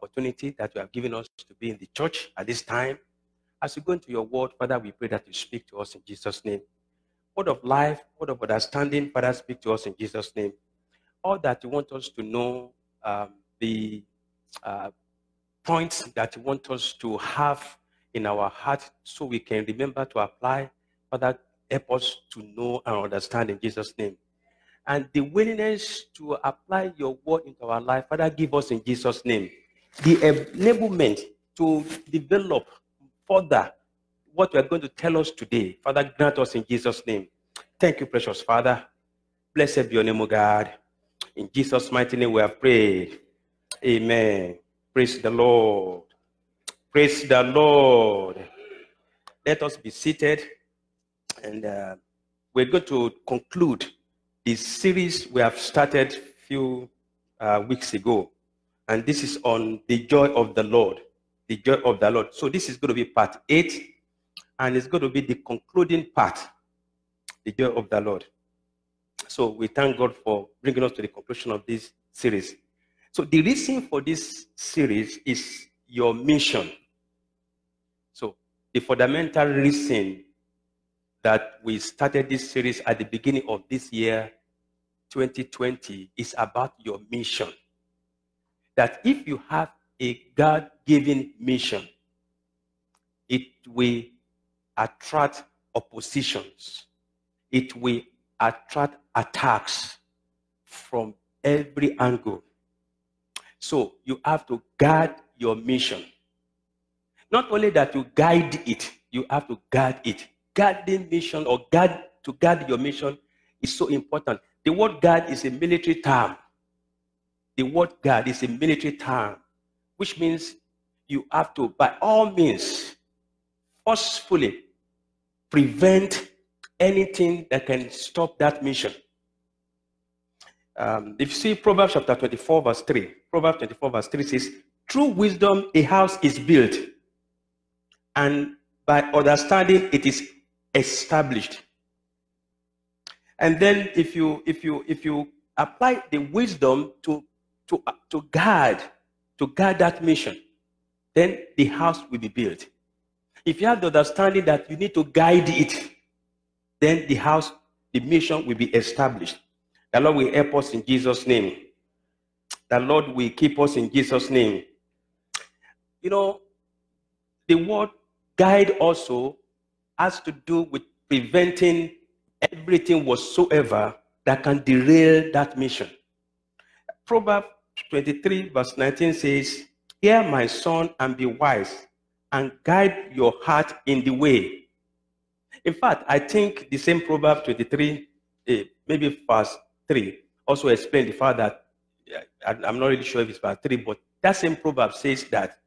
opportunity that you have given us to be in the church at this time. As we go into your word, Father, we pray that you speak to us in Jesus' name. Word of life, word of understanding, Father, speak to us in Jesus' name. All that you want us to know, the points that you want us to have in our heart so we can remember to apply, Father, help us to know and understand in Jesus' name. And the willingness to apply your word into our life, Father, give us in Jesus' name. The enablement to develop further what you are going to tell us today, Father, grant us in Jesus' name. Thank you, precious Father. Blessed be your name, O God. In Jesus' mighty name we have prayed. Amen. Praise the Lord. Praise the Lord. Let us be seated. And we're going to conclude the series we have started a few weeks ago. And this is on the joy of the Lord. The joy of the Lord. So this is going to be part 8. And it's going to be the concluding part. The joy of the Lord. So we thank God for bringing us to the conclusion of this series. So the reason for this series is your mission. So the fundamental reason that we started this series at the beginning of this year, 2020, is about your mission. That if you have a God-given mission, it will attract oppositions. It will attract attacks from every angle. So you have to guard your mission. Not only that you guide it, you have to guard it. Guarding mission or to guard your mission is so important. The word guard is a military term. The word guard is a military term, which means you have to, by all means, forcefully prevent anything that can stop that mission. If you see Proverbs chapter 24, verse 3, Proverbs 24, verse 3 says, through wisdom a house is built, and by understanding it is established. And then if you apply the wisdom to guard that mission, then the house will be built. If you have the understanding that you need to guide it, then the mission will be established. The Lord will help us in Jesus' name. The Lord will keep us in Jesus' name. You know, the word guide also has to do with preventing everything whatsoever that can derail that mission. Proverbs 23 verse 19 says, hear my son and be wise, and guide your heart in the way. In fact, I think the same Proverbs 23, maybe verse 3, also explain the fact that, I'm not really sure if it's verse 3, but that same proverb says that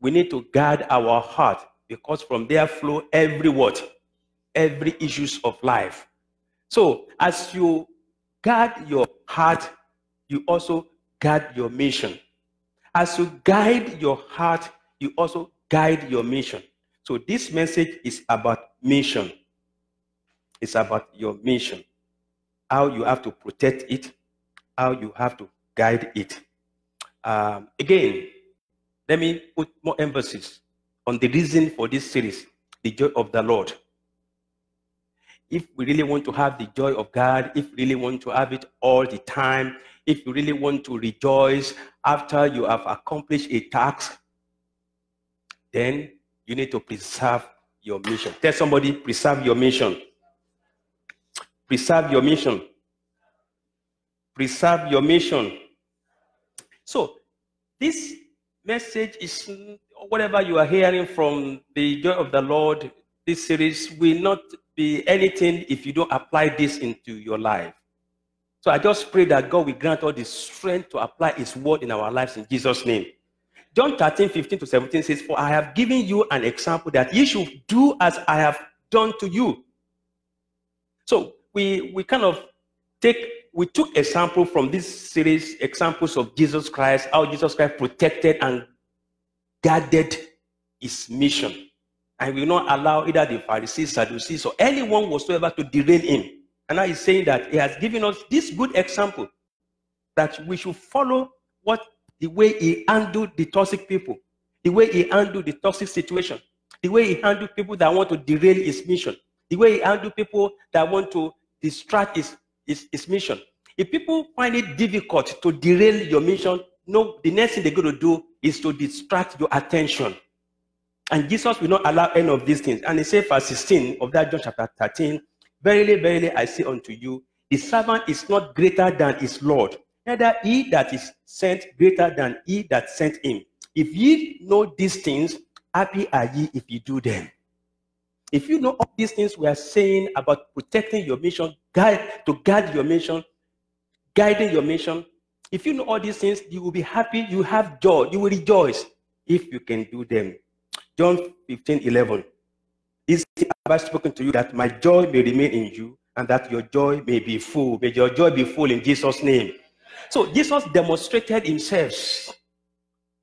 we need to guard our heart, because from there flow every issues of life. So as you guard your heart, you also guard your mission. As you guide your heart, you also guide your mission. So this message is about mission. It's about your mission. How you have to protect it, how you have to guide it. Again, let me put more emphasis on the reason for this series, the joy of the Lord. If we really want to have the joy of God, if we really want to have it all the time, if you really want to rejoice after you have accomplished a task, then you need to preserve your mission. Tell somebody, preserve your mission. Preserve your mission. Preserve your mission. So, this message is, whatever you are hearing from the joy of the Lord, this series will not be anything if you don't apply this into your life. So I just pray that God will grant all the strength to apply his word in our lives in Jesus' name. John 13, 15 to 17 says, for I have given you an example that you should do as I have done to you. So we took example from this series, examples of Jesus Christ, how Jesus Christ protected and guarded his mission. And we will not allow either the Pharisees, Sadducees, or anyone whatsoever to derail him. And now he's saying that he has given us this good example that we should follow what the way he handled the toxic people, the way he handled the toxic situation, the way he handled people that want to derail his mission, the way he handled people that want to distract his mission. If people find it difficult to derail your mission, no, the next thing they're going to do is to distract your attention. And Jesus will not allow any of these things. And he said, verse 16 of that John chapter 13, verily, verily, I say unto you, the servant is not greater than his Lord, neither he that is sent greater than he that sent him. If ye know these things, happy are ye if you do them. If you know all these things we are saying about protecting your mission, guide your mission, guiding your mission, if you know all these things, you will be happy, you have joy, you will rejoice if you can do them. John 15:11. This have I spoken to you that my joy may remain in you and that your joy may be full. May your joy be full in Jesus' name. So Jesus demonstrated himself.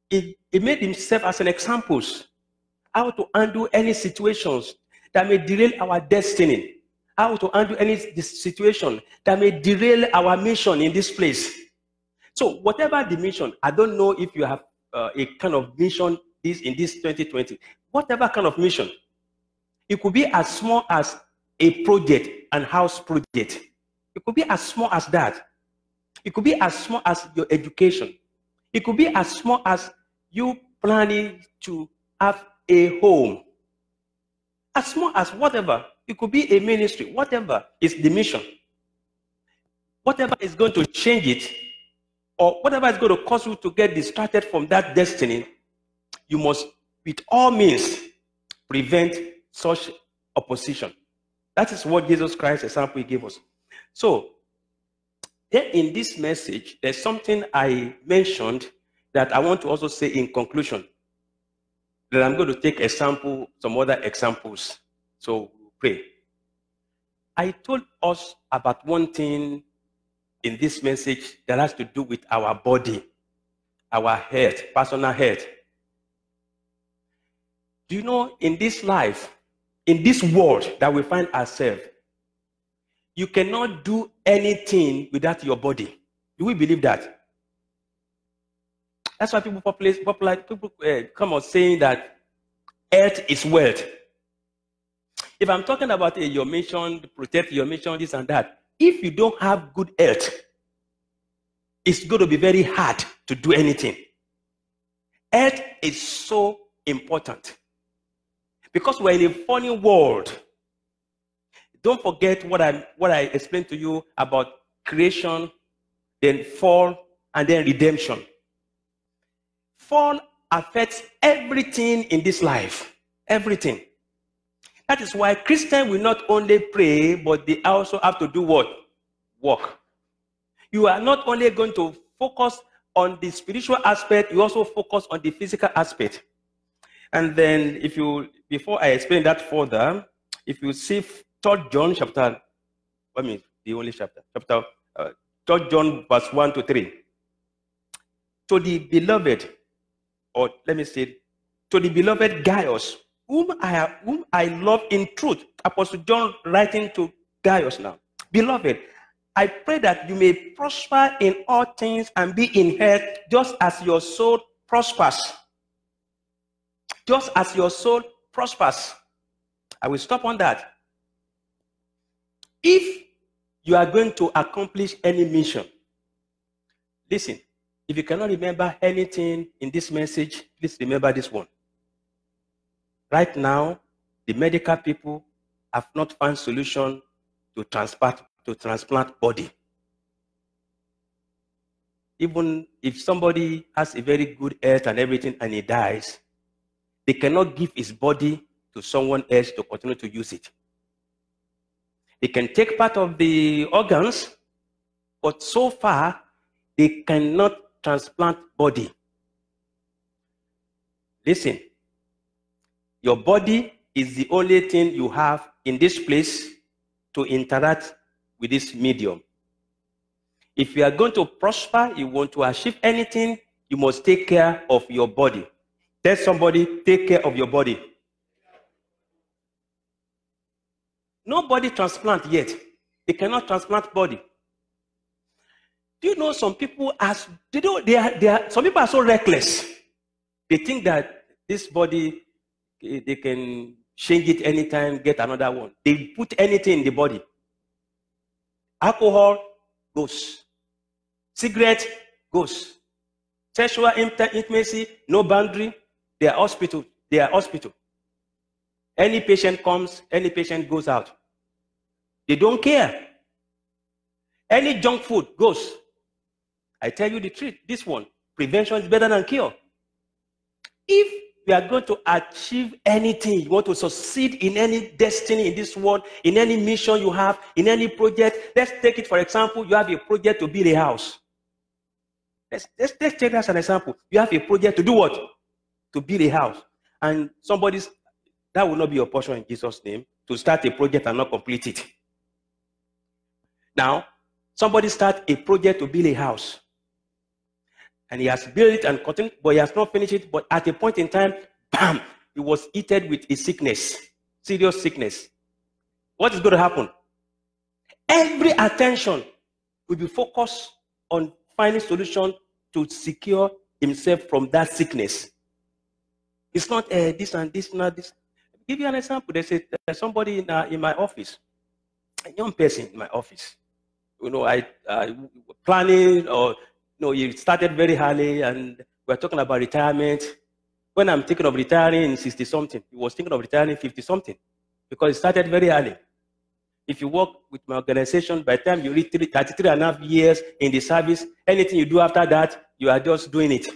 He made himself as an example how to handle any situations that may derail our destiny, how to handle any situation that may derail our mission in this place. So whatever the mission, I don't know if you have a kind of mission in this 2020, whatever kind of mission, it could be as small as a project, an house project. It could be as small as that. It could be as small as your education. It could be as small as you planning to have a home. As small as whatever. It could be a ministry. Whatever is the mission. Whatever is going to change it, or whatever is going to cause you to get distracted from that destiny, you must, with all means, prevent such opposition. That is what Jesus Christ example he gave us. So, then in this message, there's something I mentioned that I want to also say in conclusion. Then I'm going to take some other examples. So, pray. I told us about one thing in this message that has to do with our body, our health, personal health. Do you know, in this life, in this world that we find ourselves, you cannot do anything without your body. Do we believe that? That's why people come out saying that health is wealth. If I'm talking about your mission, protect your mission, this and that, if you don't have good health, it's going to be very hard to do anything. Health is so important. Because we're in a funny world. Don't forget what I explained to you about creation, then fall, and then redemption. Fall affects everything in this life. Everything. That is why Christians will not only pray, but they also have to do what? Work. You are not only going to focus on the spiritual aspect, you also focus on the physical aspect. And then before I explain that further, if you see 3 John chapter, the only chapter, 3 John verse 1 to 3. To the beloved, or let me say, to the beloved Gaius, whom I love in truth. Apostle John writing to Gaius now. Beloved, I pray that you may prosper in all things and be in health, just as your soul prospers. Just as your soul prospers. I will stop on that. If you are going to accomplish any mission, listen, if you cannot remember anything in this message, please remember this one. Right now, the medical people have not found solution to transplant body. Even if somebody has a very good health and everything and he dies, they cannot give his body to someone else to continue to use it. They can take part of the organs, but so far, they cannot transplant body. Listen, your body is the only thing you have in this place to interact with this medium. If you are going to prosper, you want to achieve anything, you must take care of your body. Tell somebody, take care of your body. Nobody transplant yet. They cannot transplant body. Do you know some people some people are so reckless. They think that this body, they can change it anytime, get another one. They put anything in the body. Alcohol goes. Cigarette goes. Sexual intimacy, no boundary. They are hospital. They are hospital. Any patient comes, any patient goes out. They don't care. Any junk food goes. I tell you the truth, this one, prevention is better than cure. If you are going to achieve anything, you want to succeed in any destiny in this world, in any mission you have, in any project, let's take it, for example, you have a project to build a house. Let's take that as an example. You have a project to do what? To build a house. And that will not be your portion in Jesus' name, to start a project and not complete it. Now, somebody start a project to build a house. And he has built it and continued, but he has not finished it. But at a point in time, bam, he was eaten with a sickness, serious sickness. What is going to happen? Every attention will be focused on finding solution to secure himself from that sickness. It's not this and this, not this. I'll give you an example. There's somebody in my office, a young person in my office. You know, I planning, or he started very early, and we're talking about retirement. When I'm thinking of retiring in 60-something, he was thinking of retiring 50-something, because it started very early. If you work with my organization, by the time you reach 33.5 years in the service, anything you do after that, you are just doing it.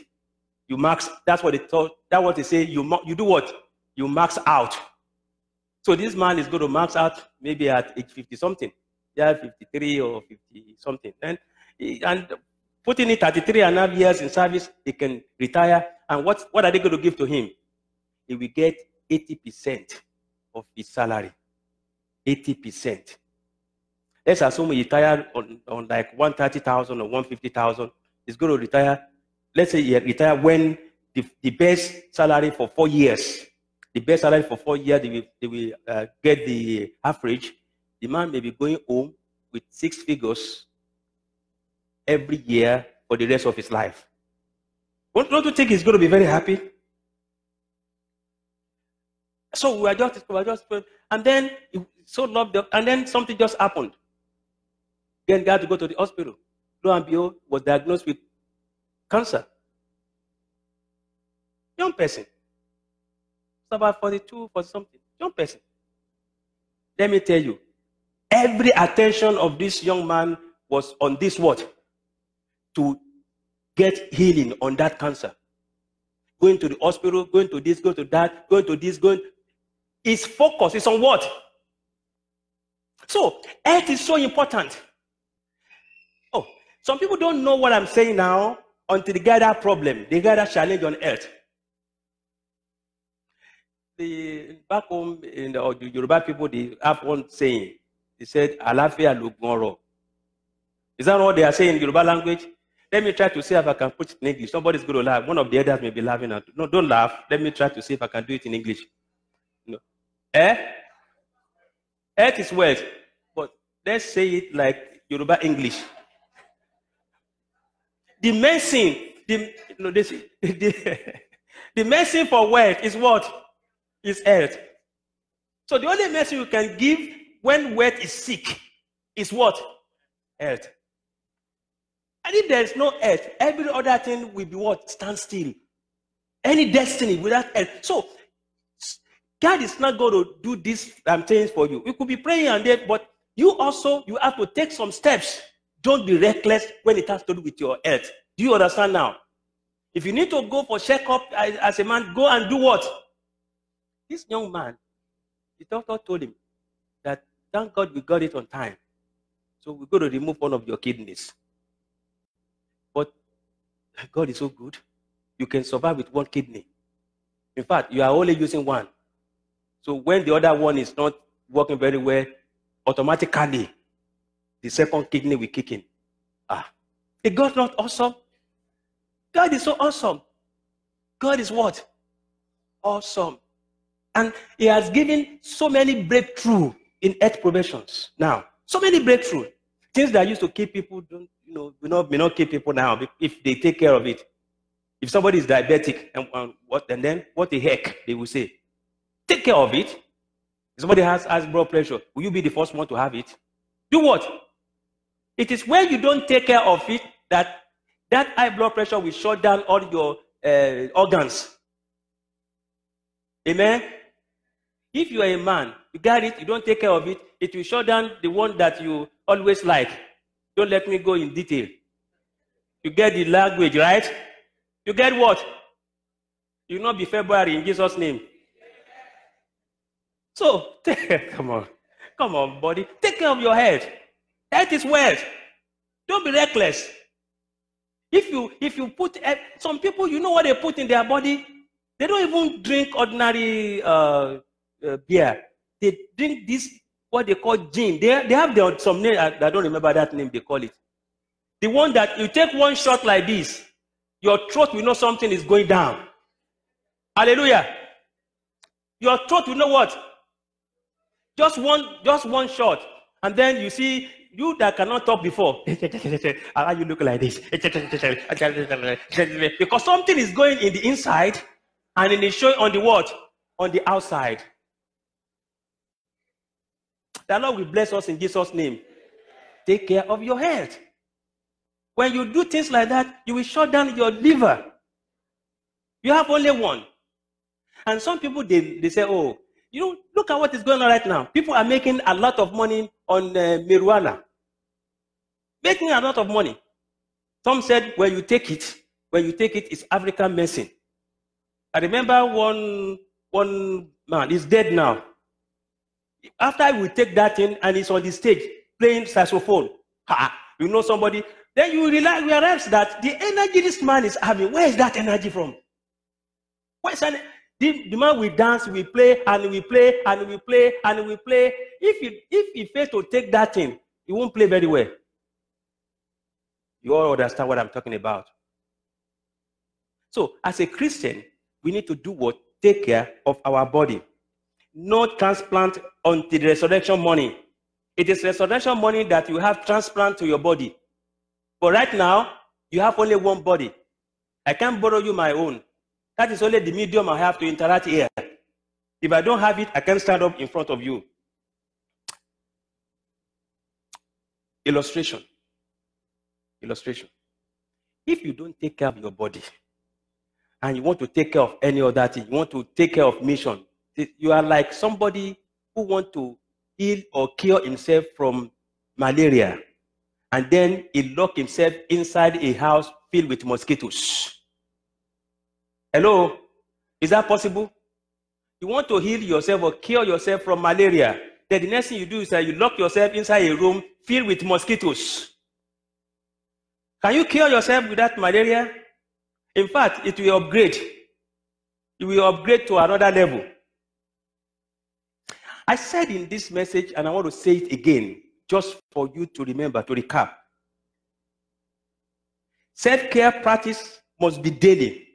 You max. That's what they thought. That's what they say. You do what? You max out. So this man is going to max out maybe at age 50-something. Yeah, 53 or 50-something. And putting it 33.5 years in service, he can retire. And what are they going to give to him? He will get 80% of his salary. 80%. Let's assume he retired on like 130,000 or 150,000. He's going to retire. Let's say he retire when the best salary for 4 years. The best salary for 4 years, they will get the average. The man may be going home with 6 figures every year for the rest of his life. Don't you think he's going to be very happy? So we are just, and then he so loved them, and then something just happened. Then he had to go to the hospital. Lo and behold, was diagnosed with cancer. Young person. It's about 42, 40 something. Young person. Let me tell you, every attention of this young man was on this what? To get healing on that cancer. Going to the hospital, going to this, going to that, going to this, going. His focus is on what? So, health is so important. Oh, some people don't know what I'm saying now until they get that problem. They get that challenge on health. Back home in the Yoruba people, they have one saying. They said, "Alafia lugoro." Is that what they are saying in Yoruba language? Let me try to see if I can put it in English. Somebody's going to laugh. One of the others may be laughing at. No, don't laugh. Let me try to see if I can do it in English. No. Health is wealth. But let's say it like Yoruba English. The medicine, the medicine for wealth is what? Is health. So the only medicine you can give when wealth is sick is what? Health. And if there is no health, every other thing will be what? Stand still. Any destiny without health. So God is not going to do these things for you. We could be praying and that, but you have to take some steps. Don't be reckless when it has to do with your health. Do you understand now? If you need to go for checkup as a man, go and do what? This young man, the doctor told him that thank God we got it on time. So we're going to remove one of your kidneys. But God is so good. You can survive with one kidney. In fact, you are only using one. So when the other one is not working very well, automatically the second kidney will kick in. Is God not awesome? God is so awesome. God is what? Awesome. And he has given so many breakthroughs in health professions. Now, so many breakthroughs. Things that used to keep people may not kill people now if they take care of it. If somebody is diabetic, and then what the heck they will say? Take care of it. If somebody has blood pressure, will you be the first one to have it? Do what? It is when you don't take care of it that high blood pressure will shut down all your organs. Amen? If you are a man, you got it, you don't take care of it, it will shut down the one that you always like. Don't let me go in detail. You get the language, right? You get what? You will not be February in Jesus' name. So, come on, buddy. Take care of your health. Health is wealth. Don't be reckless. If you put some people, you know what they put in their body? They don't even drink ordinary beer. They drink this, what they call gin. They have some name, I don't remember that name they call it. The one that you take one shot like this, your throat will know something is going down. Hallelujah. Your throat will know what? Just one shot. And then you see, you that cannot talk before, how you look like this? Because something is going in the inside and it is showing on the what? On the outside. The Lord will bless us in Jesus' name. Take care of your health. When you do things like that, you will shut down your liver. You have only one. And some people, they say, oh, look at what is going on right now. People are making a lot of money on marijuana. Making a lot of money. Some said, when you take it, it's African medicine. I remember one man, he's dead now. After we take that in and he's on the stage playing saxophone, somebody, then you realize that the energy this man is having, where is that energy from? The man will dance, we play, and we play, and we play, and we play. If he fails to take that in, he won't play very well. You all understand what I'm talking about. So, as a Christian, we need to do what? Take care of our body. No transplant until the resurrection morning. It is resurrection morning that you have transplant to your body. But right now, you have only one body. I can't borrow you my own. That is only the medium I have to interact here. If I don't have it, I can't stand up in front of you. Illustration. If you don't take care of your body, and you want to take care of any other thing, you want to take care of mission, you are like somebody who wants to heal or cure himself from malaria, and then he lock himself inside a house filled with mosquitoes. Hello? Is that possible? You want to heal yourself or cure yourself from malaria, then the next thing you do is that you lock yourself inside a room filled with mosquitoes. Can you cure yourself with that malaria? In fact, it will upgrade. You will upgrade to another level. I said in this message, and I want to say it again, just for you to remember, to recap. Self-care practice must be daily.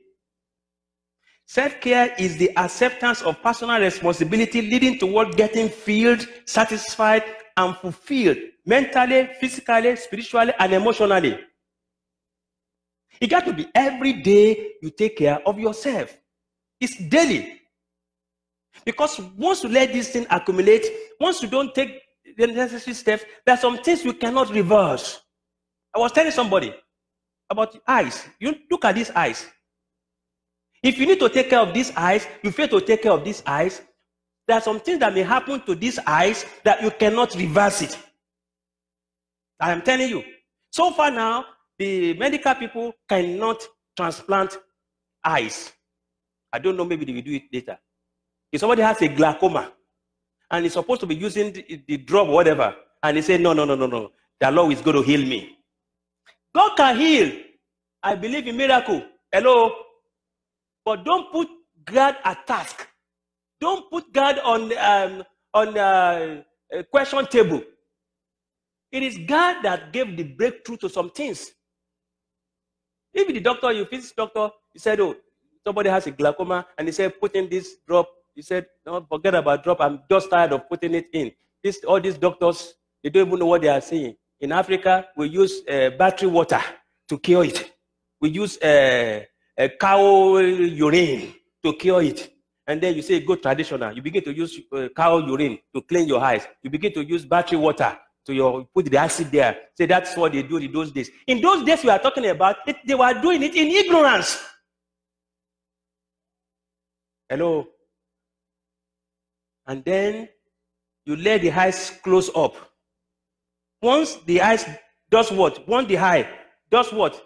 Self-care is the acceptance of personal responsibility leading toward getting filled, satisfied, and fulfilled mentally, physically, spiritually, and emotionally. It got to be every day you take care of yourself. It's daily. Because once you let this thing accumulate, once you don't take the necessary steps, there are some things you cannot reverse. I was telling somebody about the eyes. You look at these eyes. If you need to take care of these eyes, you fail to take care of these eyes, there are some things that may happen to these eyes that you cannot reverse it. I am telling you. So far now, the medical people cannot transplant eyes. I don't know, maybe they will do it later. If somebody has a glaucoma and is supposed to be using the drug or whatever, and they say, no, the Lord is going to heal me. God can heal. I believe in miracle. Hello? But don't put God at task. Don't put God on a question table. It is God that gave the breakthrough to some things. If the doctor, you visit doctor, he said, oh, somebody has a glaucoma, and he said, put in this drop. He said, no, forget about drop. I'm just tired of putting it in. All these doctors, they don't even know what they are saying. In Africa, we use battery water to cure it. We use cow urine to cure it. And then you say, go traditional. You begin to use cow urine to clean your eyes. You begin to use battery water to put the acid there. Say that's what they do in those days. In those days we are talking about, they were doing it in ignorance. Hello? And then you let the eyes close up. Once the eyes does what? Once the eye does what?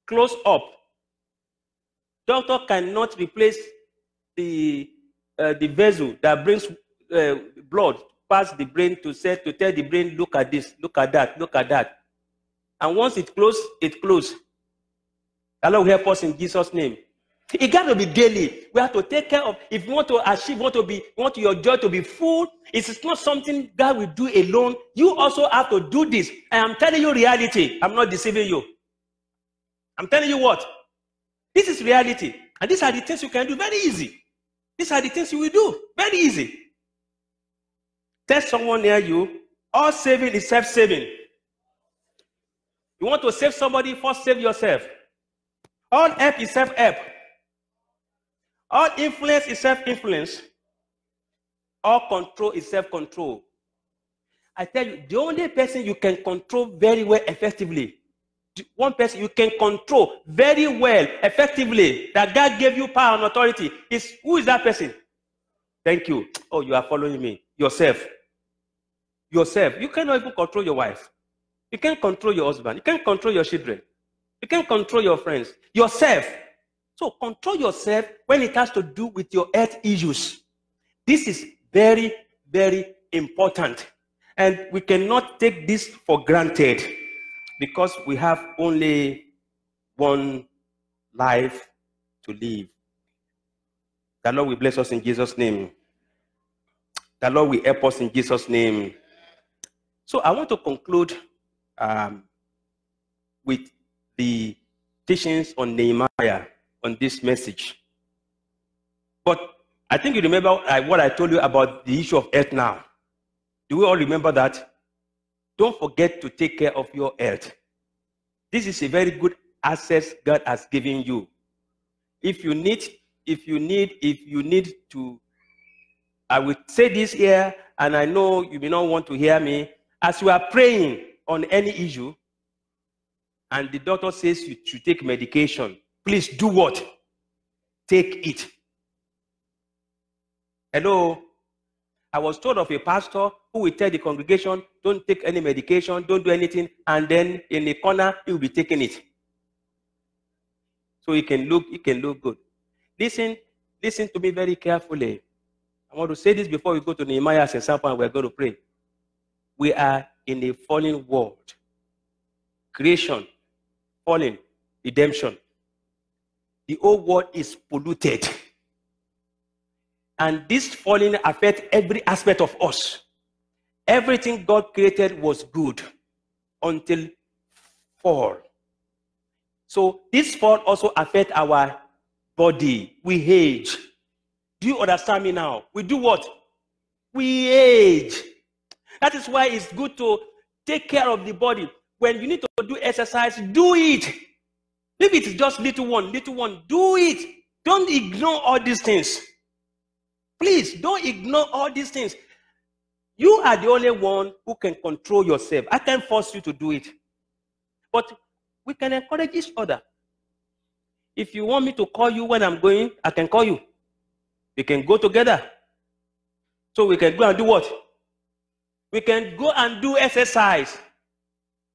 Close up. Doctor cannot replace the vessel that brings blood past the brain to tell the brain, look at this, look at that, look at that. And once it closes, it closes. Allah will help us in Jesus' name. It got to be daily. We have to take care of. If you want to achieve, want your joy to be full, it's not something God will do alone. You also have to do this. And I'm telling you reality. I'm not deceiving you. I'm telling you what? This is reality. And these are the things you can do very easy. These are the things you will do very easy. Tell someone near you, all saving is self-saving. You want to save somebody, first save yourself. All help is self-help. All influence is self-influence. All control is self-control. I tell you, the only person you can control very well effectively, one person you can control very well effectively, that God gave you power and authority, is who is that person? Thank you. Oh, you are following me. Yourself. Yourself. You cannot even control your wife. You can't control your husband. You can't control your children. You can't control your friends. Yourself. So control yourself when it has to do with your health issues. This is very, very important. And we cannot take this for granted because we have only one life to live. The Lord will bless us in Jesus' name. The Lord will help us in Jesus' name. So I want to conclude with the teachings on Nehemiah on this message. But I think you remember what I told you about the issue of health now. Do we all remember that? Don't forget to take care of your health. This is a very good asset God has given you. If you need to, I will say this here, and I know you may not want to hear me. As you are praying on any issue, and the doctor says you should take medication, please do what? Take it. Hello? I was told of a pastor who will tell the congregation, don't take any medication, don't do anything, and then in the corner, he will be taking it. So it can look good. Listen to me very carefully. I want to say this before we go to Nehemiah as an example, and we're going to pray. We are in a fallen world. Creation, fallen, redemption. The whole world is polluted. And this falling affects every aspect of us. Everything God created was good until fall. So this fall also affects our body. We age. Do you understand me now? We do what? We age. That is why it's good to take care of the body. When you need to do exercise, do it. Maybe it's just little one, do it. Don't ignore all these things. Please, don't ignore all these things. You are the only one who can control yourself. I can't force you to do it. But we can encourage each other. If you want me to call you when I'm going, I can call you. We can go together. So we can go and do what? We can go and do exercise.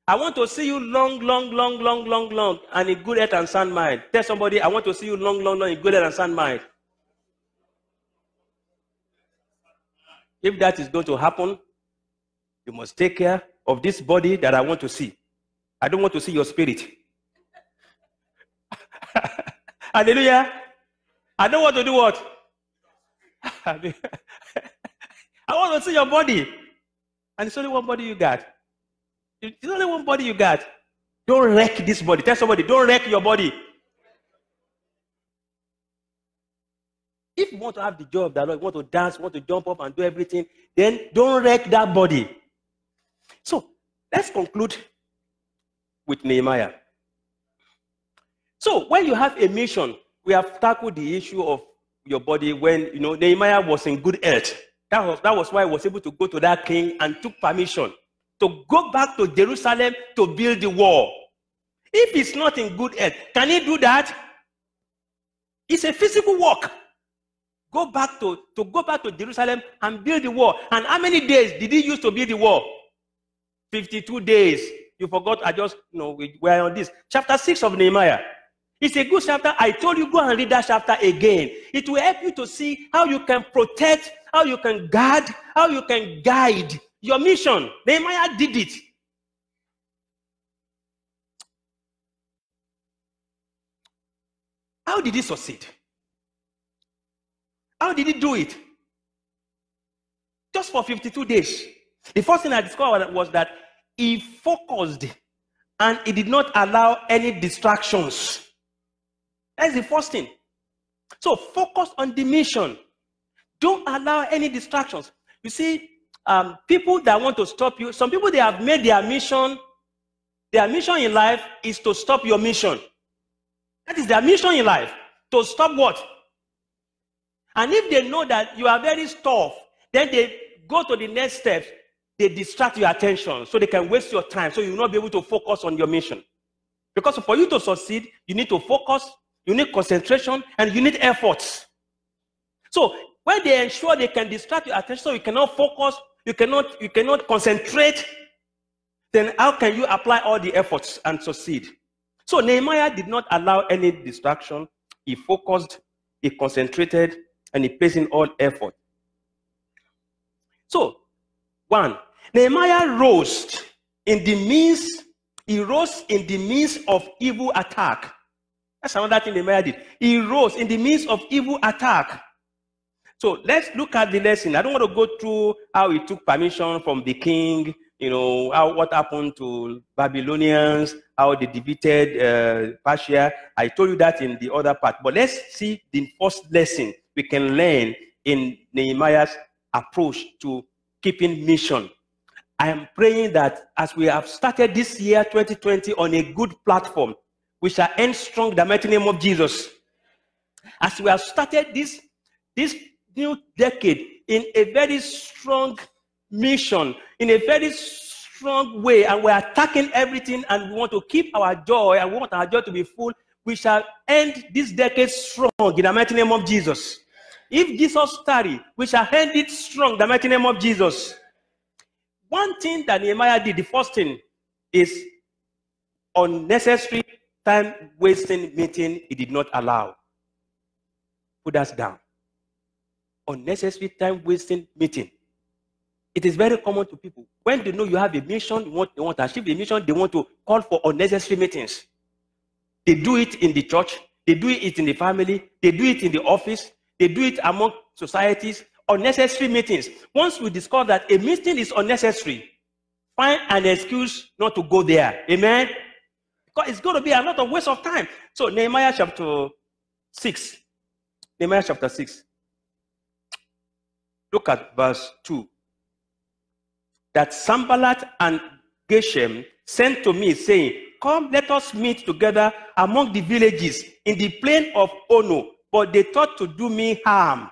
I want to see you long, and in good health and sound mind. Tell somebody, I want to see you long, in good health and sound mind. If that is going to happen, you must take care of this body that I want to see. I don't want to see your spirit. Hallelujah. I don't want to do what? I want to see your body. And it's only one body you got. It's only one body you got. Don't wreck this body. Tell somebody, don't wreck your body. If you want to have the joy of the Lord, you want to dance, you want to jump up and do everything, then don't wreck that body. So, let's conclude with Nehemiah. So when you have a mission, we have tackled the issue of your body when, Nehemiah was in good health. That was why he was able to go to that king and took permission to go back to Jerusalem to build the wall. If he's not in good health, can he do that? It's a physical work. Go back to Jerusalem and build the wall. And how many days did he use to build the wall? 52 days. You forgot, we're on this. Chapter 6 of Nehemiah. It's a good chapter. I told you, go and read that chapter again. It will help you to see how you can protect, how you can guard, how you can guide your mission. Nehemiah did it. How did he succeed? How did he do it? Just for 52 days. The first thing I discovered was that he focused and he did not allow any distractions. That's the first thing. So focus on the mission. Don't allow any distractions. You see, people that want to stop you, some people, they have made their mission in life is to stop your mission. That is their mission in life. To stop what? And if they know that you are very tough, then they go to the next step. They distract your attention so they can waste your time, so you will not be able to focus on your mission. Because for you to succeed, you need to focus, you need concentration, and you need efforts. So when they ensure they can distract your attention so you cannot focus, you cannot concentrate, then how can you apply all the efforts and succeed? So Nehemiah did not allow any distraction. He focused, he concentrated, and he placed in all effort. So, 1, Nehemiah rose in the midst of evil attack. That's another thing Nehemiah did. He rose in the midst of evil attack. So let's look at the lesson. I don't want to go through how he took permission from the king, what happened to Babylonians, how they defeated Persia. I told you that in the other part. But let's see the first lesson we can learn in Nehemiah's approach to keeping mission. I am praying that as we have started this year 2020 on a good platform, we shall end strong in the mighty name of Jesus. As we have started this new decade in a very strong mission, in a very strong way, and we are attacking everything, and we want to keep our joy, and we want our joy to be full, we shall end this decade strong in the mighty name of Jesus. If Jesus tarry, we shall end it strong in the mighty name of Jesus. One thing that Nehemiah did, the first thing, is unnecessary time-wasting meeting he did not allow. Put that down. Unnecessary time-wasting meeting. It is very common to people. When they know you have a mission, they want to achieve a mission, they want to call for unnecessary meetings. They do it in the church, they do it in the family, they do it in the office, they do it among societies. Unnecessary meetings. Once we discover that a meeting is unnecessary, find an excuse not to go there. Amen? Because it's going to be a lot of waste of time. So Nehemiah chapter 6. Nehemiah chapter 6. Look at verse 2. That Sanballat and Geshem sent to me, saying, come, let us meet together among the villages in the plain of Ono. But they thought to do me harm.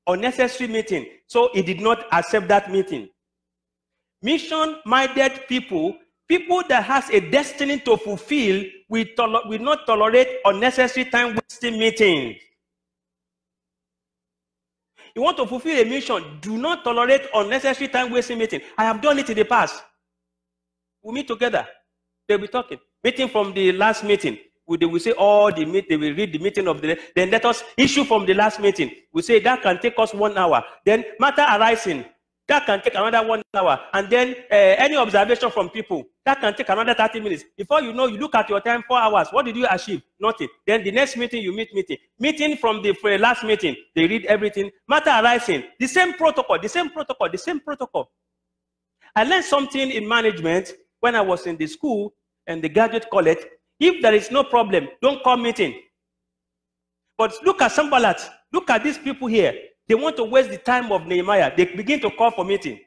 Unnecessary meeting. So he did not accept that meeting. Mission-minded people that has a destiny to fulfill, will not tolerate unnecessary time-wasting meetings. You want to fulfill a mission, do not tolerate unnecessary time-wasting meeting. I have done it in the past. We meet together. They'll be talking. Meeting from the last meeting. They will say, they will read the meeting of the day. Then let us issue from the last meeting. We say that can take us 1 hour. Then matter arising, that can take another 1 hour. And then any observation from people, that can take another 30 minutes. Before you know, you look at your time, 4 hours. What did you achieve? Nothing. Then the next meeting, you meet meeting. Meeting from the last meeting, they read everything. Matter arising, the same protocol. I learned something in management when I was in the school and the graduate college. If there is no problem, don't call meeting. But look at Sanballat. Look at these people here. They want to waste the time of Nehemiah. They begin to call for meeting.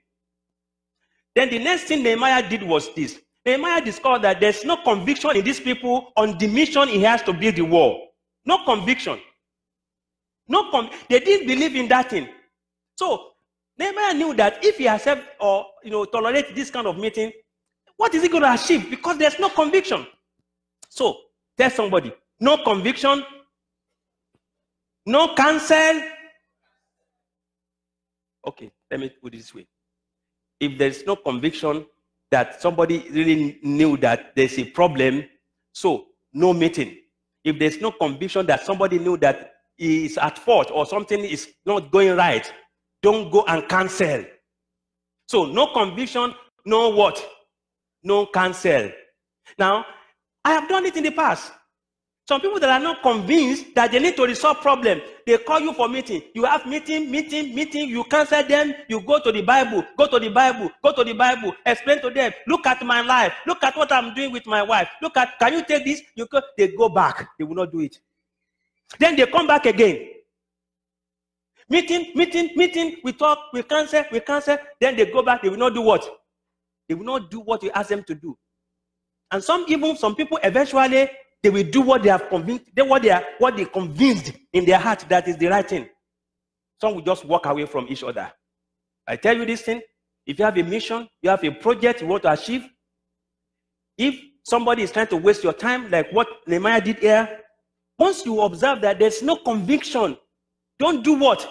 Then the next thing Nehemiah did was this. Nehemiah discovered that there's no conviction in these people on the mission he has to build the wall. No conviction. They didn't believe in that thing. So Nehemiah knew that if he accepts or tolerate this kind of meeting, what is he going to achieve? Because there's no conviction. So tell somebody, no conviction, no counsel. Okay, let me put it this way. If there's no conviction that somebody really knew that there's a problem, so no meeting. If there's no conviction that somebody knew that he is at fault or something is not going right, don't go and cancel. So no conviction, no what? No cancel. Now, I have done it in the past. Some people that are not convinced that they need to resolve problem, they call you for meeting. You have meeting, you cancel them, you go to the Bible, explain to them, look at my life, look at what I'm doing with my wife, can you take this? They go back, they will not do it. Then they come back again. Meeting, we talk, we cancel, then they go back, they will not do what? They will not do what you ask them to do. And some people eventually, they will do what they have convinced, what they convinced in their heart that is the right thing. Some will just walk away from each other. I tell you this thing, if you have a mission, you have a project you want to achieve, if somebody is trying to waste your time, like what Nehemiah did here, once you observe that there's no conviction, don't do what?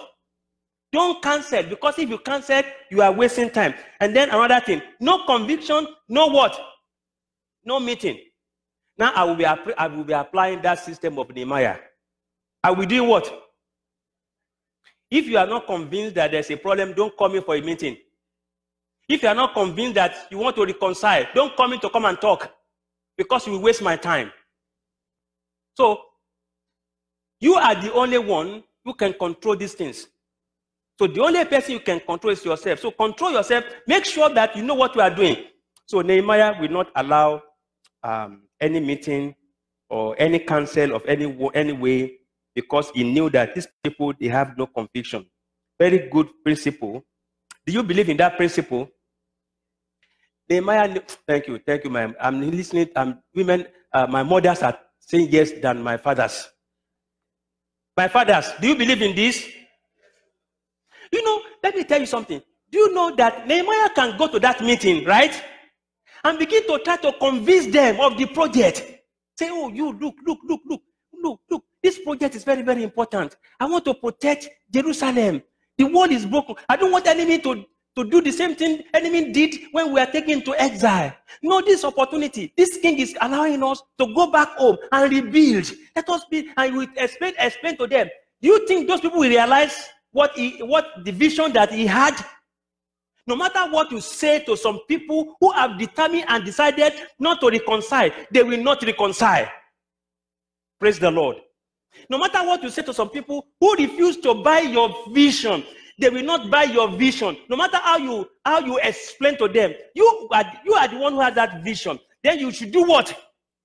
Don't cancel, because if you cancel, you are wasting time. And then another thing, no conviction, no what? No meeting. Now I will be applying that system of Nehemiah. I will do what? If you are not convinced that there's a problem, don't come in for a meeting. If you are not convinced that you want to reconcile, don't come in to come and talk, because you will waste my time. So you are the only one who can control these things. So the only person you can control is yourself. So control yourself. Make sure that you know what you are doing. So Nehemiah will not allow any meeting or any counsel of any way, because he knew that these people, they have no conviction. Very good principle. Do you believe in that principle? Nehemiah, thank you, ma'am. I'm listening. Women, my mothers are saying yes than my fathers. My fathers, do you believe in this? Let me tell you something. Do you know that Nehemiah can go to that meeting, right? And begin to try to convince them of the project. Say, oh, you look. This project is very, very important. I want to protect Jerusalem. The wall is broken. I don't want enemy to do the same thing enemy did when we are taken into exile. No, this opportunity, this king is allowing us to go back home and rebuild. Let us be, and we explain to them. Do you think those people will realize what the vision that he had? No matter what you say to some people who have determined and decided not to reconcile, they will not reconcile. Praise the Lord. No matter what you say to some people who refuse to buy your vision, they will not buy your vision. No matter how you explain to them, you are the one who has that vision. Then you should do what?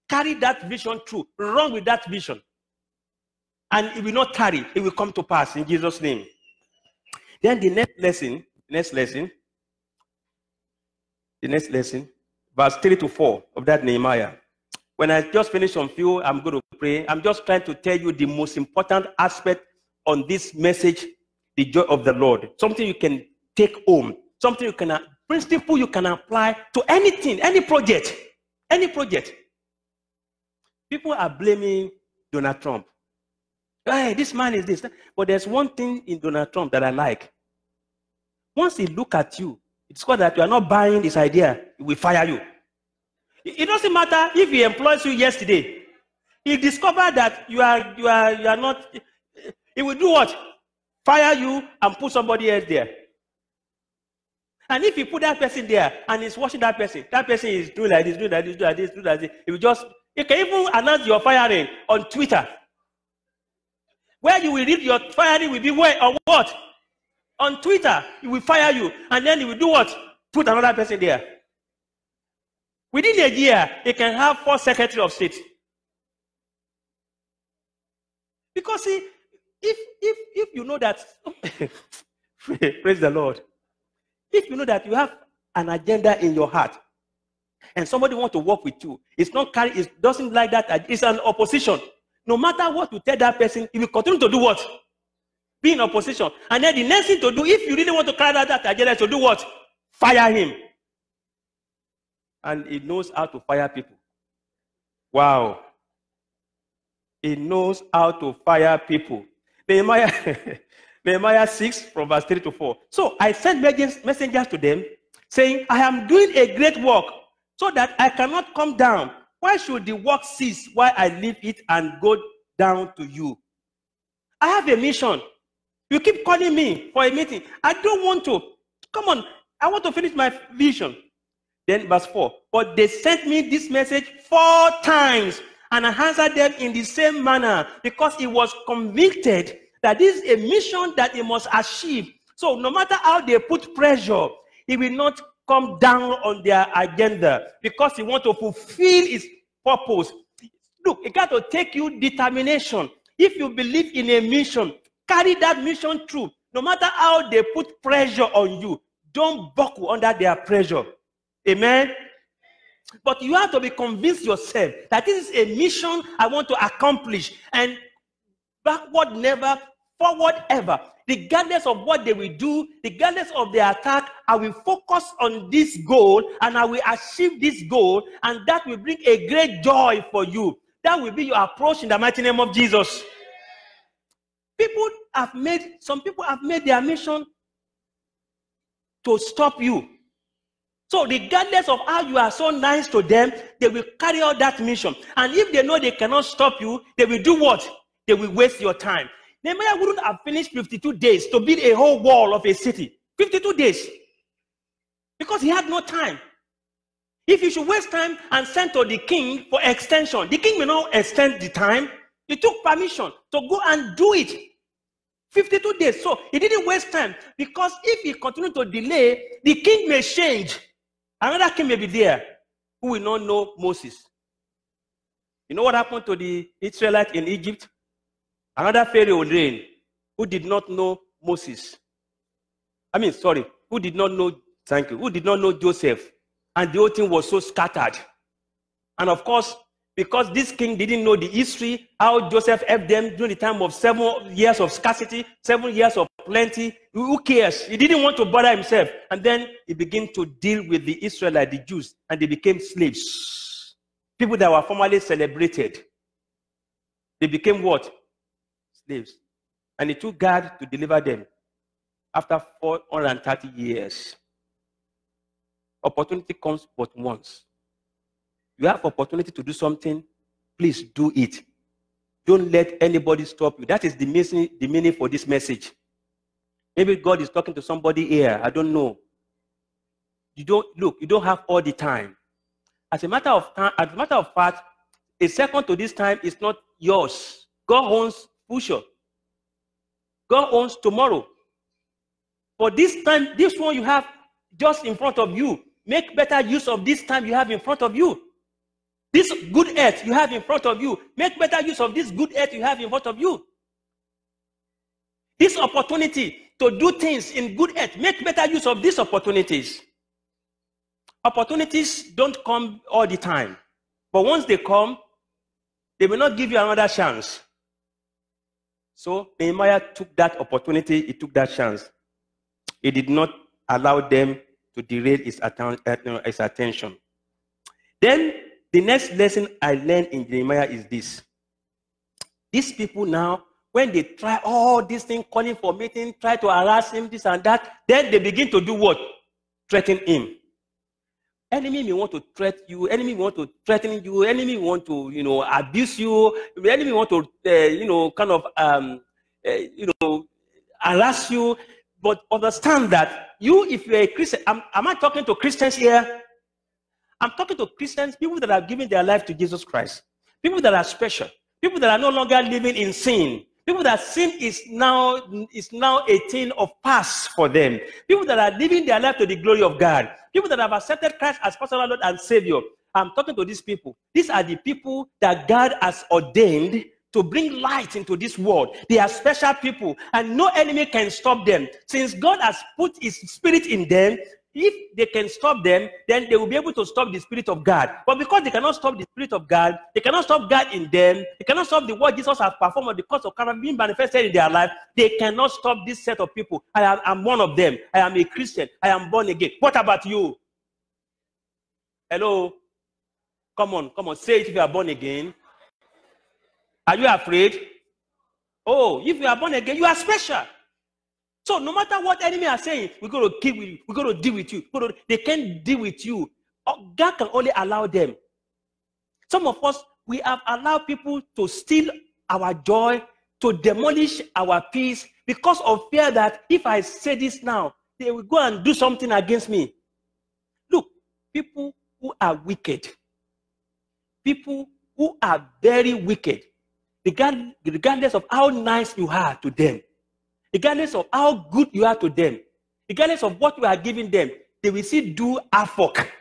Carry that vision through. Run with that vision. And it will not tarry. It will come to pass in Jesus' name. Then the next lesson, verse 3 to 4 of that Nehemiah. When I just finish on few, I'm going to pray. I'm just trying to tell you the most important aspect on this message, the joy of the Lord. Something you can take home. Something principle you can apply to anything, any project. People are blaming Donald Trump. Hey, this man is this. But there's one thing in Donald Trump that I like. Once he look at you, it's called that you are not buying his idea, he will fire you. It doesn't matter if he employs you yesterday. He discovered that you are not. He will do what? Fire you and put somebody else there. And if you put that person there and he's watching that person is doing like this, doing like this. You can even announce your firing on Twitter. Where you will read your firing will be where on what? On Twitter, he will fire you, and then he will do what? Put another person there. Within a year, he can have 4 secretaries of state. Because see, if you know that, praise the Lord. If you know that you have an agenda in your heart, and somebody wants to work with you, it's not carry, it doesn't like that, it's an opposition. No matter what you tell that person, he will continue to do what? Be in opposition. And then the next thing to do, if you really want to carry out that agenda, to do what? Fire him. And he knows how to fire people. Wow. He knows how to fire people. Nehemiah 6 from verse 3 to 4. So I sent messengers to them, saying, I am doing a great work, so that I cannot come down. Why should the work cease while I leave it and go down to you? I have a mission. You keep calling me for a meeting. I don't want to. Come on. I want to finish my vision. Then verse 4. But they sent me this message 4 times, and I answered them in the same manner, because he was convicted that this is a mission that he must achieve. So no matter how they put pressure, he will not come down on their agenda, because he wants to fulfill his purpose. Look, it got to take you determination. If you believe in a mission, carry that mission through. No matter how they put pressure on you, don't buckle under their pressure. Amen? But you have to be convinced yourself that this is a mission I want to accomplish. And backward never, forward ever. Regardless of what they will do, regardless of their attack, I will focus on this goal and I will achieve this goal, and that will bring a great joy for you. That will be your approach in the mighty name of Jesus. Some people have made their mission to stop you. So regardless of how you are so nice to them, they will carry out that mission. And if they know they cannot stop you, they will do what? They will waste your time. Nehemiah wouldn't have finished 52 days to build a whole wall of a city. 52 days. Because he had no time. If you should waste time and send to the king for extension, the king may not extend the time. He took permission to go and do it. 52 days. So he didn't waste time, because if he continued to delay, the king may change. Another king may be there who will not know Moses. You know what happened to the Israelites in Egypt? Another Pharaoh reigned who did not know Moses. Who did not know Joseph. And the whole thing was so scattered. And of course, because this king didn't know the history, how Joseph helped them during the time of 7 years of scarcity, 7 years of plenty. Who cares? He didn't want to bother himself. And then he began to deal with the Israelites, the Jews, and they became slaves. People that were formerly celebrated. They became what? Slaves. And it took God to deliver them after 430 years. Opportunity comes but once. You have opportunity to do something, please do it. Don't let anybody stop you. That is the meaning for this message. Maybe God is talking to somebody here. I don't know. You don't have all the time. As a matter of fact, a second to this time is not yours. God owns future. God owns tomorrow. For this time, this one you have just in front of you. Make better use of this time you have in front of you. This good earth you have in front of you. Make better use of this good earth you have in front of you. This opportunity to do things in good earth. Make better use of these opportunities. Opportunities don't come all the time. But once they come, they will not give you another chance. So Nehemiah took that opportunity. He took that chance. He did not allow them to derail his attention. Then the next lesson I learned in Nehemiah is this. These people now, when they try all these things, calling for meeting, try to harass him, this and that, then they begin to do what? Threaten him. Enemy may want to threaten you. Enemy want to threaten you. Enemy want to, abuse you. Enemy want to, harass you. But understand that if you're a Christian, am I talking to Christians here? I'm talking to Christians, people that have given their life to Jesus Christ. People that are special. People that are no longer living in sin. People that sin is now a thing of past for them. People that are living their life to the glory of God. People that have accepted Christ as personal Lord and Savior. I'm talking to these people. These are the people that God has ordained to bring light into this world. They are special people, and no enemy can stop them. Since God has put his spirit in them, if they can stop them, then they will be able to stop the Spirit of God. But because they cannot stop the Spirit of God, they cannot stop God in them, they cannot stop the word Jesus has performed on the cross of Calvary being manifested in their life, they cannot stop this set of people. I'm one of them. I am a Christian. I am born again. What about you? Hello? Come on. Say it if you are born again. Are you afraid? Oh, if you are born again, you are special. So no matter what enemy are saying, we're going to kill with you, we're going to deal with you. They can't deal with you. God can only allow them. Some of us, we have allowed people to steal our joy, to demolish our peace because of fear that if I say this now, they will go and do something against me. Look, people who are wicked, people who are very wicked, regardless of how nice you are to them, regardless of how good you are to them, regardless of what you are giving them, they will still do havoc.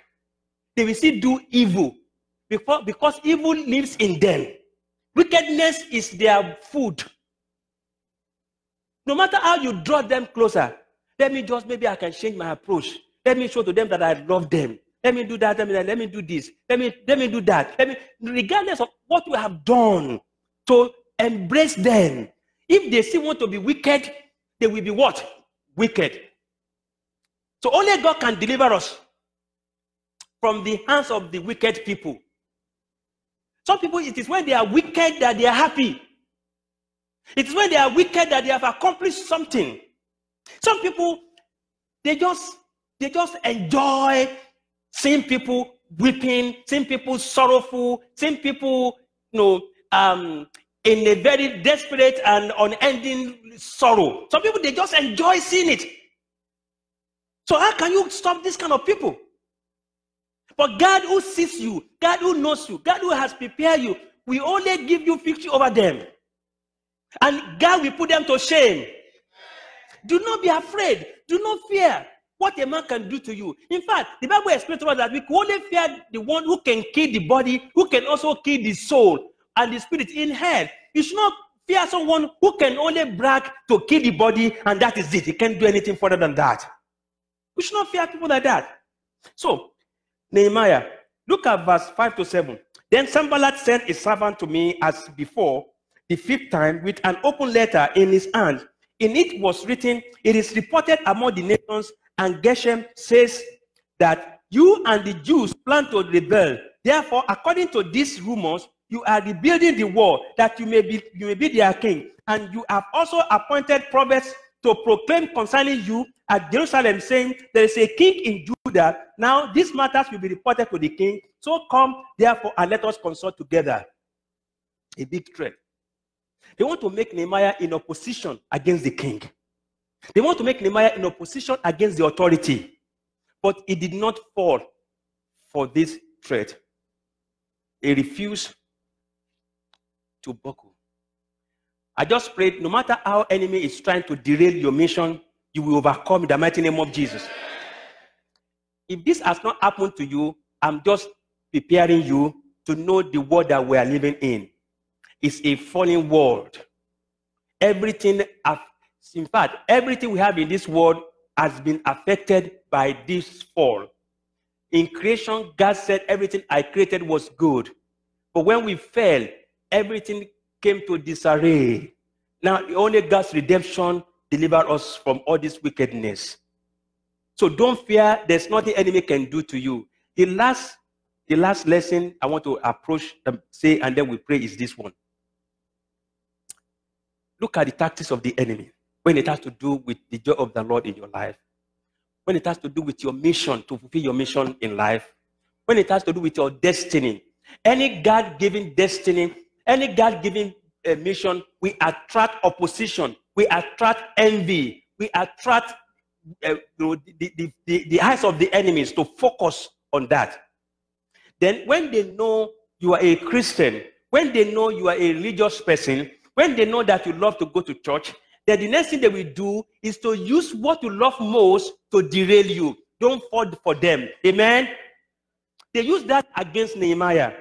They will still do evil because evil lives in them. Wickedness is their food. No matter how you draw them closer, maybe I can change my approach. Let me show to them that I love them. Let me do that, let me do this, let me do that. Regardless of what you have done to embrace them, if they still want to be wicked, they will be what? Wicked. So only God can deliver us from the hands of the wicked people. Some people, it is when they are wicked that they are happy. It is when they are wicked that they have accomplished something. Some people, they just enjoy seeing people weeping, seeing people sorrowful, seeing people, in a very desperate and unending sorrow. Some people, they just enjoy seeing it. So how can you stop this kind of people? But God who sees you, God who knows you, God who has prepared you, will only give you victory over them. And God will put them to shame. Do not be afraid. Do not fear what a man can do to you. In fact, the Bible explains to us that we can only fear the one who can kill the body, who can also kill the soul and the spirit in hell. You should not fear someone who can only brag to kill the body, and that is it. He can't do anything further than that. We should not fear people like that. So, Nehemiah, look at verse 5 to 7. Then Sanballat sent a servant to me as before, the 5th time, with an open letter in his hand. In it was written, it is reported among the nations, and Geshem says that you and the Jews plan to rebel. Therefore, according to these rumors, you are rebuilding the wall that you may be their king. And you have also appointed prophets to proclaim concerning you at Jerusalem, saying, there is a king in Judah. Now these matters will be reported to the king. So come, therefore, and let us consult together. A big threat. They want to make Nehemiah in opposition against the king. They want to make Nehemiah in opposition against the authority. But he did not fall for this threat. He refused to buckle. I just prayed, no matter how enemy is trying to derail your mission, you will overcome in the mighty name of Jesus. If this has not happened to you, I'm just preparing you to know the world that we are living in. It's a fallen world. Everything we have in this world has been affected by this fall. In creation, God said everything I created was good. But when we fell, everything came to disarray. Now, only God's redemption delivered us from all this wickedness. So don't fear. There's nothing enemy can do to you. The last lesson I want to approach, say, and then we pray is this one. Look at the tactics of the enemy when it has to do with the joy of the Lord in your life. When it has to do with your mission, to fulfill your mission in life. When it has to do with your destiny. Any God-given destiny, any God-given mission, we attract opposition. We attract envy. We attract the eyes of the enemies to focus on that. Then when they know you are a Christian, when they know you are a religious person, when they know that you love to go to church, then the next thing they will do is to use what you love most to derail you. Don't fall for them. Amen? They use that against Nehemiah.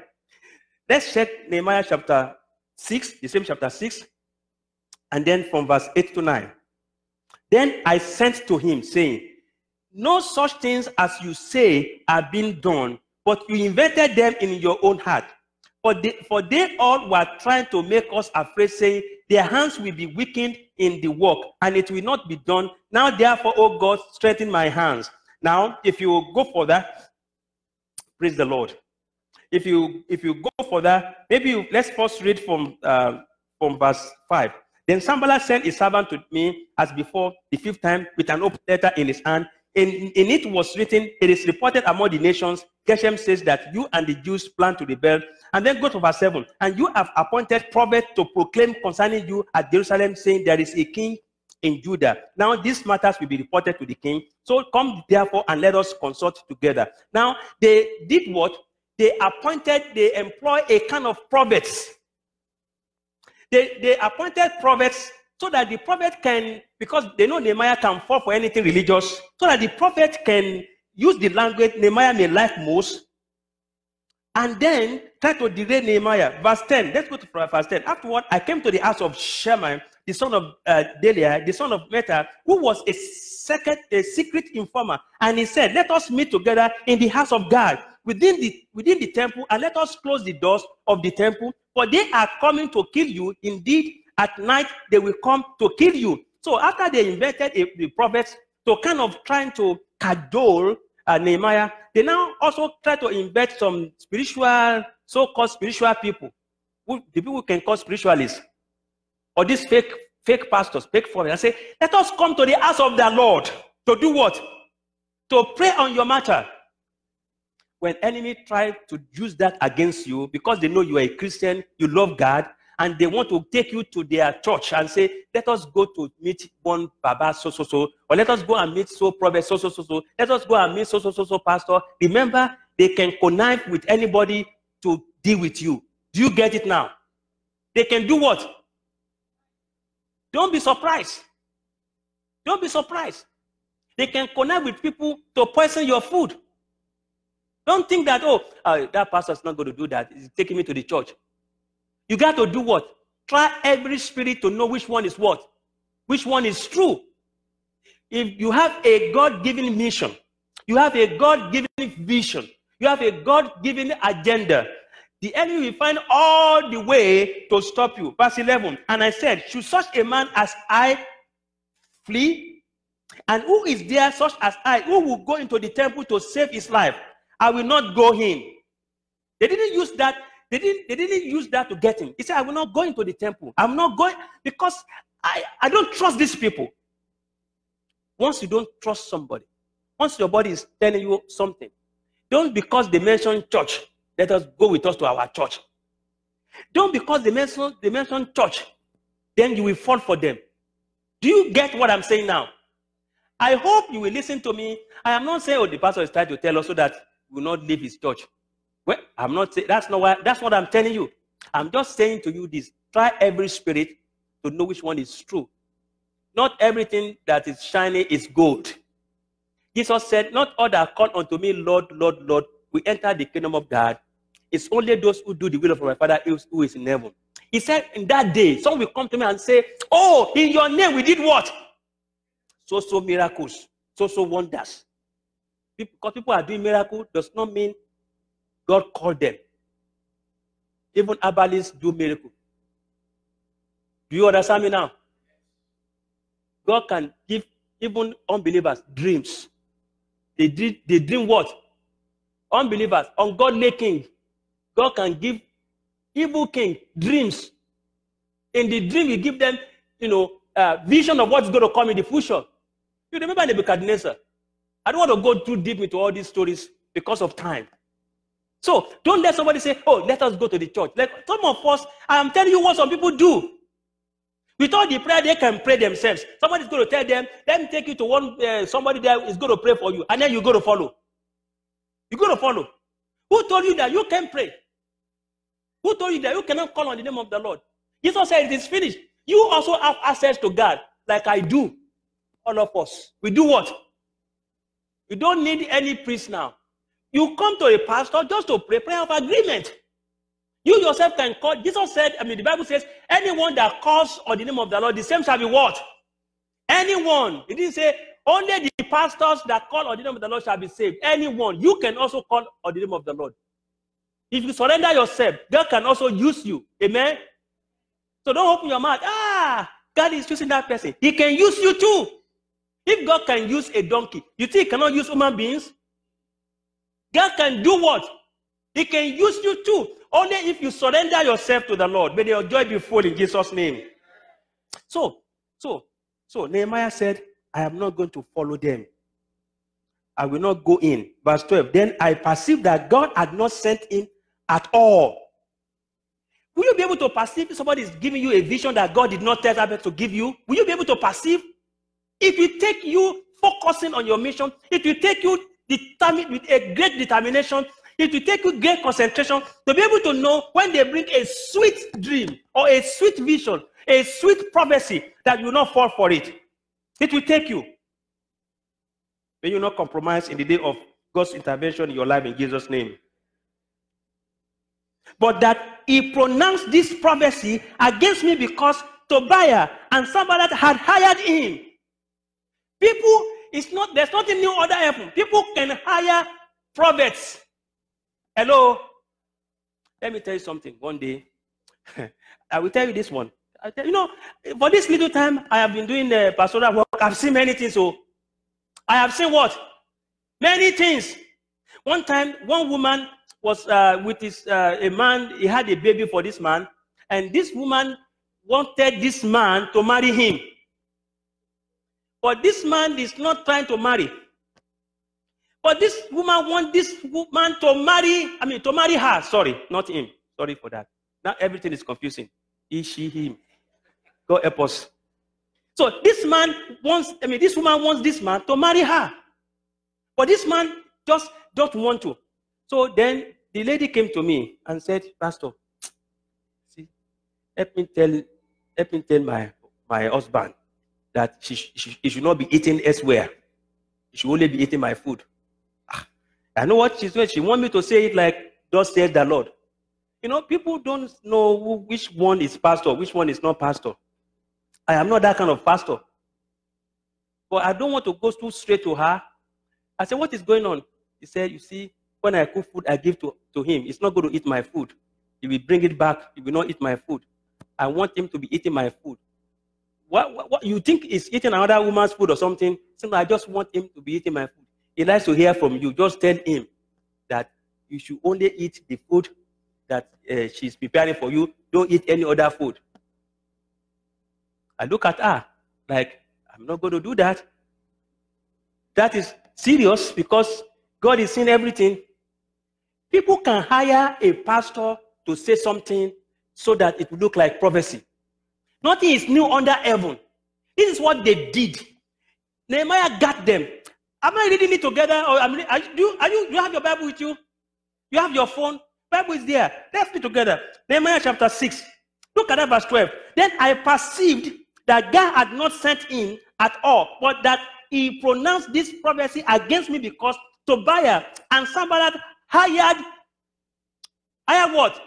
Let's check Nehemiah chapter 6, the same chapter 6, and then from verse 8 to 9. Then I sent to him, saying, no such things as you say are being done, but you invented them in your own heart. For they all were trying to make us afraid, saying, their hands will be weakened in the work, and it will not be done. Now, therefore, O God, strengthen my hands. Now, if you go for that, praise the Lord. If you go for that, maybe let's first read from verse 5. Then Sanballat sent his servant to me as before, the 5th time, with an open letter in his hand. In it was written, it is reported among the nations, Geshem says that you and the Jews plan to rebel. And then go to verse 7. And you have appointed prophets to proclaim concerning you at Jerusalem, saying there is a king in Judah. Now these matters will be reported to the king. So come therefore and let us consult together. Now they did what? They employ a kind of prophets. They appointed prophets so that the prophet can, because they know Nehemiah can fall for anything religious, so that the prophet can use the language Nehemiah may like most, and then try to derail Nehemiah. Verse 10, let's go to verse 10. Afterward, I came to the house of Shemaiah, the son of Deliah, the son of Meta, who was a secret informer, and he said, let us meet together in the house of God, within the temple, and let us close the doors of the temple, for they are coming to kill you. Indeed, at night they will come to kill you. So after they invented the prophets to kind of trying to cajole Nehemiah, they now also try to invent some spiritual, so-called spiritual people, the people who can call spiritualists, or these fake pastors, fake foreigners, and say, let us come to the house of the Lord to do what? To pray on your matter. When enemy try to use that against you because they know you are a Christian, you love God, and they want to take you to their church and say, let us go to meet one Baba so, or let us go and meet so prophet so, let us go and meet so pastor. Remember, they can connive with anybody to deal with you. Do you get it now? They can do what? Don't be surprised. Don't be surprised. They can connive with people to poison your food. Don't think that, that pastor is not going to do that. He's taking me to the church. You got to do what? Try every spirit to know which one is what? Which one is true. If you have a God-given mission, you have a God-given vision, you have a God-given agenda, the enemy will find all the way to stop you. Verse 11, and I said, should such a man as I flee? And who is there such as I, who will go into the temple to save his life? I will not go in. They didn't use that. They didn't use that to get him. He said, I will not go into the temple. I'm not going because I don't trust these people. Once you don't trust somebody, once your body is telling you something, don't because they mention church, let us go with us to our church. Don't because they mention church, then you will fall for them. Do you get what I'm saying now? I hope you will listen to me. I am not saying, the pastor is trying to tell us so that we will not leave his church. Well, I'm not saying that's what I'm telling you. I'm just saying to you this. Try every spirit to know which one is true. Not everything that is shiny is gold. Jesus said, not all that call unto me, Lord, Lord, Lord, will enter the kingdom of God. It's only those who do the will of my Father who is in heaven. He said, in that day, someone will come to me and say, oh, in your name we did what? So miracles, so wonders. Because people are doing miracles does not mean God called them. Even herbalists do miracles. Do you understand me now? God can give even unbelievers dreams. They dream what? Unbelievers, ungodly king. God can give evil king dreams. In the dream, He give them, vision of what's going to come in the future. You remember Nebuchadnezzar? I don't want to go too deep into all these stories because of time. So don't let somebody say, oh, let us go to the church. Some of us, I am telling you what some people do. With all the prayer, they can pray themselves. Somebody's going to tell them, let me take you to one, somebody there is going to pray for you. And then you're going to follow. You're going to follow. Who told you that you can pray? Who told you that you cannot call on the name of the Lord? Jesus said it is finished. You also have access to God, like I do. All of us. We do what? You don't need any priest now. You come to a pastor just to pray, prayer of agreement. You yourself can call. Jesus said, the Bible says, anyone that calls on the name of the Lord, the same shall be what? Anyone. He didn't say only the pastors that call on the name of the Lord shall be saved. Anyone. You can also call on the name of the Lord. If you surrender yourself, God can also use you. Amen? So don't open your mouth. God is using that person. He can use you too. If God can use a donkey, you think He cannot use human beings? God can do what? He can use you too. Only if you surrender yourself to the Lord. May your joy be full in Jesus' name. So Nehemiah said, I am not going to follow them. I will not go in. Verse 12. Then I perceived that God had not sent him at all. Will you be able to perceive if somebody is giving you a vision that God did not tell that to give you? Will you be able to perceive? It will take you focusing on your mission. It will take you determined with a great determination. It will take you great concentration to be able to know when they bring a sweet dream or a sweet vision, a sweet prophecy, that you will not fall for it. It will take you. May you not compromise in the day of God's intervention in your life in Jesus' name. But that he pronounced this prophecy against me because Tobiah and Sanballat had hired him. People, there's nothing new under heaven. People can hire prophets. Hello? Let me tell you something. One day, I will tell you this one. For this little time I have been doing the pastoral work, I've seen many things. So I have seen what? Many things. One time, one woman was with a man. He had a baby for this man, and this woman wanted this man to marry him. But this man is not trying to marry. But this woman wants this man to marry her. Sorry, not him. Sorry for that. Now everything is confusing. He, she, him. God help us. So this woman wants this man to marry her. But this man just don't want to. So then the lady came to me and said, Pastor, see, help me tell my husband that he should not be eating elsewhere. He should only be eating my food. I know what she's doing. She wants me to say it like, thus said the Lord. People don't know which one is pastor, which one is not pastor. I am not that kind of pastor. But I don't want to go too straight to her. I said, what is going on? He said, you see, when I cook food, I give to him. He's not going to eat my food. He will bring it back. He will not eat my food. I want him to be eating my food. What you think is eating another woman's food or something? Simply, I just want him to be eating my food. He likes to hear from you. Just tell him that you should only eat the food that she's preparing for you. Don't eat any other food. I look at her like, I'm not going to do that. That is serious because God is seeing everything. People can hire a pastor to say something so that it will look like prophecy. Nothing is new under heaven. This is what they did. Nehemiah got them. Am I reading it together? Or you have your Bible with you? You have your phone? Bible is there. Let's read together. Nehemiah chapter 6. Look at that verse 12. Then I perceived that God had not sent him at all, but that he pronounced this prophecy against me because Tobiah and Sanballat hired what?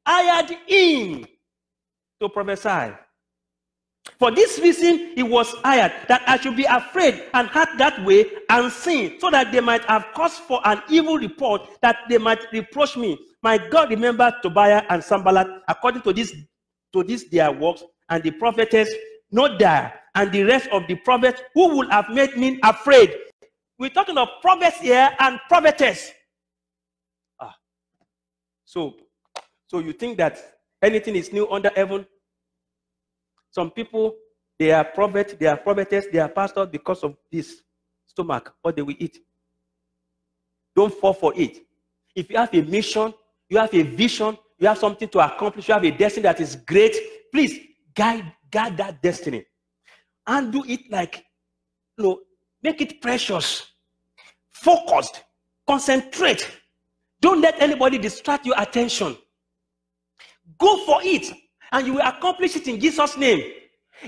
Hired him to prophesy. For this reason, he was hired, that I should be afraid and act that way and sin, so that they might have cause for an evil report, that they might reproach me. My God, remember Tobiah and Sanballat according to this their works, and the prophetess Nodah and the rest of the prophets who would have made me afraid. We're talking of prophets here and prophetess. So you think that anything is new under heaven? Some people, they are prophets, they are prophetess, they are pastors because of this stomach, what they will eat. Don't fall for it. If you have a mission, you have a vision, you have something to accomplish, you have a destiny that is great, please guide that destiny. And do it like, make it precious, focused, concentrate. Don't let anybody distract your attention. Go for it. And you will accomplish it in Jesus' name.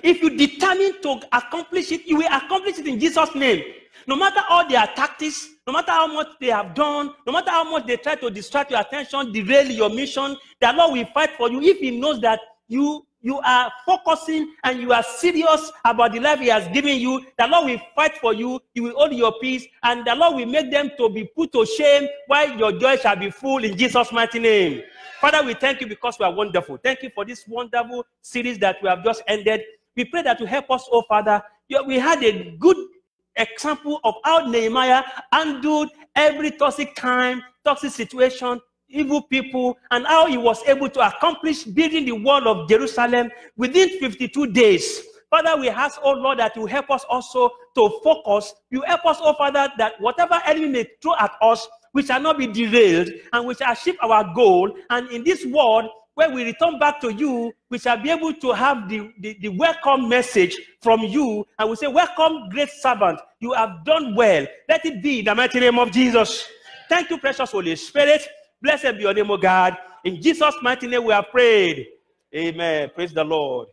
If you determine to accomplish it, you will accomplish it in Jesus' name. No matter all their tactics, no matter how much they have done, no matter how much they try to distract your attention, derail your mission, the Lord will fight for you if He knows that you you are focusing and you are serious about the life he has given you, the Lord will fight for you, you will hold your peace, and the Lord will make them to be put to shame, while your joy shall be full in Jesus' mighty name. Father, we thank you because you are wonderful. Thank you for this wonderful series that we have just ended. We pray that you help us, oh Father. We had a good example of how Nehemiah handled every toxic time, toxic situation, evil people, and how he was able to accomplish building the wall of Jerusalem within 52 days. Father, we ask, oh Lord, that you help us also to focus. You help us, oh Father, that whatever enemy may throw at us, we shall not be derailed, and we shall achieve our goal. And in this world, when we return back to you, we shall be able to have the welcome message from you, and we say, welcome, great servant. You have done well. Let it be in the mighty name of Jesus. Thank you, precious Holy Spirit. Blessed be your name, O God. In Jesus' mighty name we have prayed. Amen. Praise the Lord.